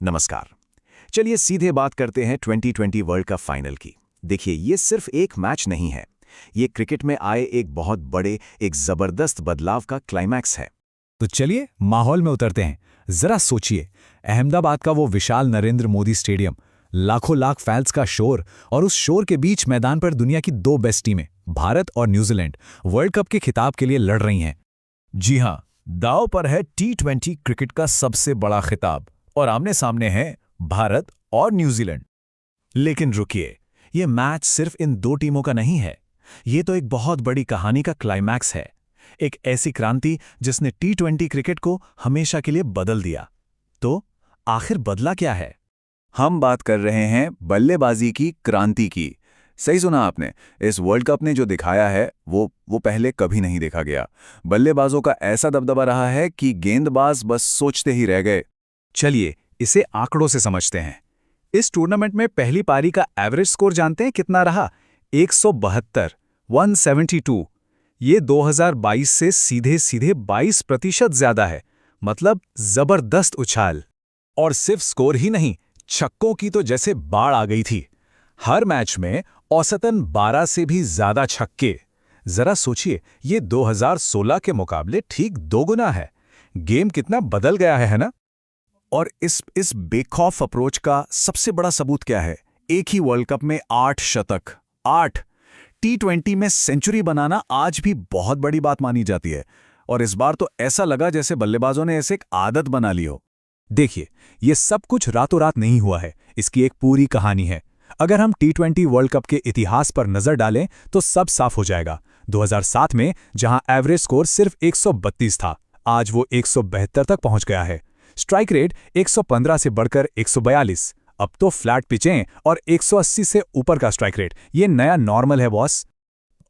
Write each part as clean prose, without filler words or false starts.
नमस्कार। चलिए सीधे बात करते हैं 2020 वर्ल्ड कप फाइनल की। देखिए, ये सिर्फ एक मैच नहीं है, ये क्रिकेट में आए एक बहुत बड़े, एक जबरदस्त बदलाव का क्लाइमैक्स है। तो चलिए माहौल में उतरते हैं। जरा सोचिए, अहमदाबाद का वो विशाल नरेंद्र मोदी स्टेडियम, लाखों लाख फैंस का शोर, और उस शोर के बीच मैदान पर दुनिया की दो बेस्ट टीमें, भारत और न्यूजीलैंड, वर्ल्ड कप के खिताब के लिए लड़ रही हैं। जी हां, दांव पर है T20 क्रिकेट का सबसे बड़ा खिताब और आमने सामने हैं भारत और न्यूजीलैंड। लेकिन रुकिए, ये मैच सिर्फ इन दो टीमों का नहीं है, ये तो एक बहुत बड़ी कहानी का क्लाइमैक्स है। एक ऐसी क्रांति जिसने T20 क्रिकेट को हमेशा के लिए बदल दिया। तो आखिर बदला क्या है? हम बात कर रहे हैं बल्लेबाजी की क्रांति की। सही सुना आपने। इस वर्ल्ड कप ने जो दिखाया है वो पहले कभी नहीं देखा गया। बल्लेबाजों का ऐसा दबदबा रहा है कि गेंदबाज बस सोचते ही रह गए। चलिए इसे आंकड़ों से समझते हैं। इस टूर्नामेंट में पहली पारी का एवरेज स्कोर जानते हैं कितना रहा? 172, 172। ये 2022 से सीधे सीधे 22% ज्यादा है। मतलब जबरदस्त उछाल। और सिर्फ स्कोर ही नहीं, छक्कों की तो जैसे बाढ़ आ गई थी। हर मैच में औसतन 12 से भी ज्यादा छक्के। जरा सोचिए, ये 2016 के मुकाबले ठीक दोगुना है। गेम कितना बदल गया है ना? और इस बेखौफ अप्रोच का सबसे बड़ा सबूत क्या है? एक ही वर्ल्ड कप में 8 शतक। 8। T20 में सेंचुरी बनाना आज भी बहुत बड़ी बात मानी जाती है, और इस बार तो ऐसा लगा जैसे बल्लेबाजों ने ऐसे एक आदत बना ली हो। देखिए, ये सब कुछ रातों रात नहीं हुआ है, इसकी एक पूरी कहानी है। अगर हम T20 वर्ल्ड कप के इतिहास पर नजर डालें तो सब साफ हो जाएगा। 2007 में जहां एवरेज स्कोर सिर्फ 132 था, आज वो 172 तक पहुंच गया है। स्ट्राइक रेट 115 से बढ़कर 142। अब तो फ्लैट पिचें और 180 से ऊपर का स्ट्राइक रेट, ये नया नॉर्मल है बॉस।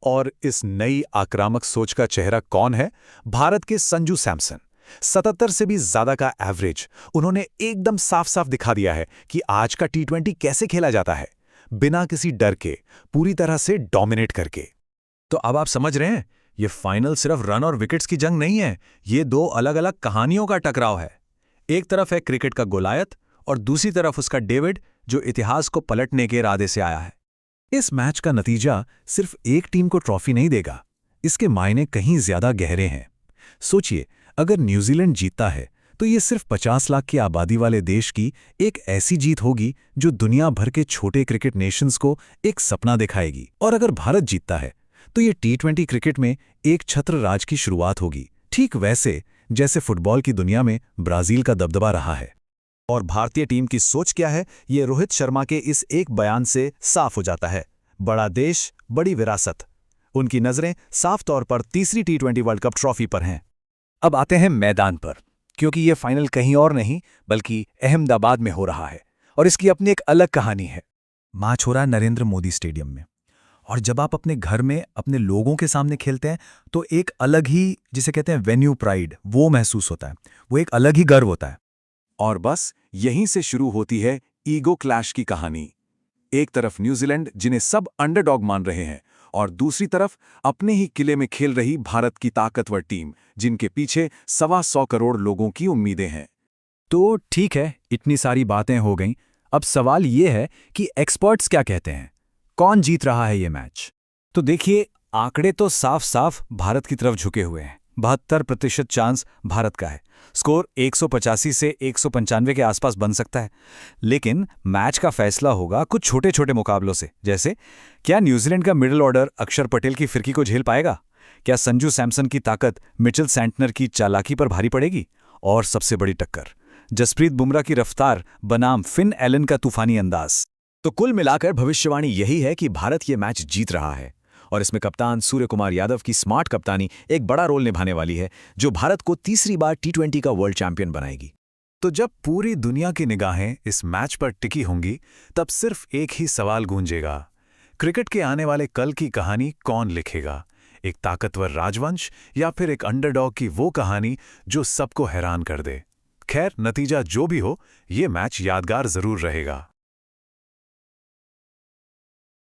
और इस नई आक्रामक सोच का चेहरा कौन है? भारत के संजू सैमसन। 77 से भी ज्यादा का एवरेज। उन्होंने एकदम साफ साफ दिखा दिया है कि आज का T20 कैसे खेला जाता है, बिना किसी डर के, पूरी तरह से डोमिनेट करके। तो अब आप समझ रहे हैं, ये फाइनल सिर्फ रन और विकेट्स की जंग नहीं है, ये दो अलग अलग कहानियों का टकराव है। एक तरफ है क्रिकेट का गोलायत और दूसरी तरफ उसका डेविड, जो इतिहास को पलटने के इरादे से आया है। इस मैच का नतीजा सिर्फ एक टीम को ट्रॉफी नहीं देगा, इसके मायने कहीं ज्यादा गहरे हैं। सोचिए, अगर न्यूजीलैंड जीतता है तो ये सिर्फ 50 लाख की आबादी वाले देश की एक ऐसी जीत होगी जो दुनिया भर के छोटे क्रिकेट नेशंस को एक सपना दिखाएगी। और अगर भारत जीतता है तो ये T20 क्रिकेट में एक छत्र राज की शुरुआत होगी, ठीक वैसे जैसे फुटबॉल की दुनिया में ब्राजील का दबदबा रहा है। और भारतीय टीम की सोच क्या है, ये रोहित शर्मा के इस एक बयान से साफ हो जाता है। बड़ा देश, बड़ी विरासत। उनकी नजरें साफ तौर पर तीसरी T20 वर्ल्ड कप ट्रॉफी पर हैं। अब आते हैं मैदान पर, क्योंकि ये फाइनल कहीं और नहीं बल्कि अहमदाबाद में हो रहा है, और इसकी अपनी एक अलग कहानी है। मैच हो रहा है नरेंद्र मोदी स्टेडियम में, और जब आप अपने घर में अपने लोगों के सामने खेलते हैं तो एक अलग ही, जिसे कहते हैं वेन्यू प्राइड, वो महसूस होता है। वो एक अलग ही गर्व होता है। और बस यहीं से शुरू होती है ईगो क्लैश की कहानी। एक तरफ न्यूजीलैंड, जिन्हें सब अंडरडॉग मान रहे हैं, और दूसरी तरफ अपने ही किले में खेल रही भारत की ताकतवर टीम, जिनके पीछे 125 करोड़ लोगों की उम्मीदें हैं। तो ठीक है, इतनी सारी बातें हो गईं। अब सवाल ये है कि एक्सपर्ट्स क्या कहते हैं, कौन जीत रहा है ये मैच? तो देखिए, आंकड़े तो साफ साफ भारत की तरफ झुके हुए हैं। 72% चांस भारत का है। स्कोर 185 से 195 के आसपास बन सकता है। लेकिन मैच का फैसला होगा कुछ छोटे छोटे मुकाबलों से, जैसे क्या न्यूजीलैंड का मिडिल ऑर्डर अक्षर पटेल की फिरकी को झेल पाएगा? क्या संजू सैमसन की ताकत मिचेल सैंटनर की चालाकी पर भारी पड़ेगी? और सबसे बड़ी टक्कर, जसप्रीत बुमराह की रफ्तार बनाम फिन एलन का तूफानी अंदाज। तो कुल मिलाकर भविष्यवाणी यही है कि भारत ये मैच जीत रहा है, और इसमें कप्तान सूर्य कुमार यादव की स्मार्ट कप्तानी एक बड़ा रोल निभाने वाली है, जो भारत को तीसरी बार T20 का वर्ल्ड चैंपियन बनाएगी। तो जब पूरी दुनिया की निगाहें इस मैच पर टिकी होंगी, तब सिर्फ एक ही सवाल गूंजेगा, क्रिकेट के आने वाले कल की कहानी कौन लिखेगा? एक ताकतवर राजवंश या फिर एक अंडरडॉग की वो कहानी जो सबको हैरान कर दे? खैर, नतीजा जो भी हो, ये मैच यादगार जरूर रहेगा।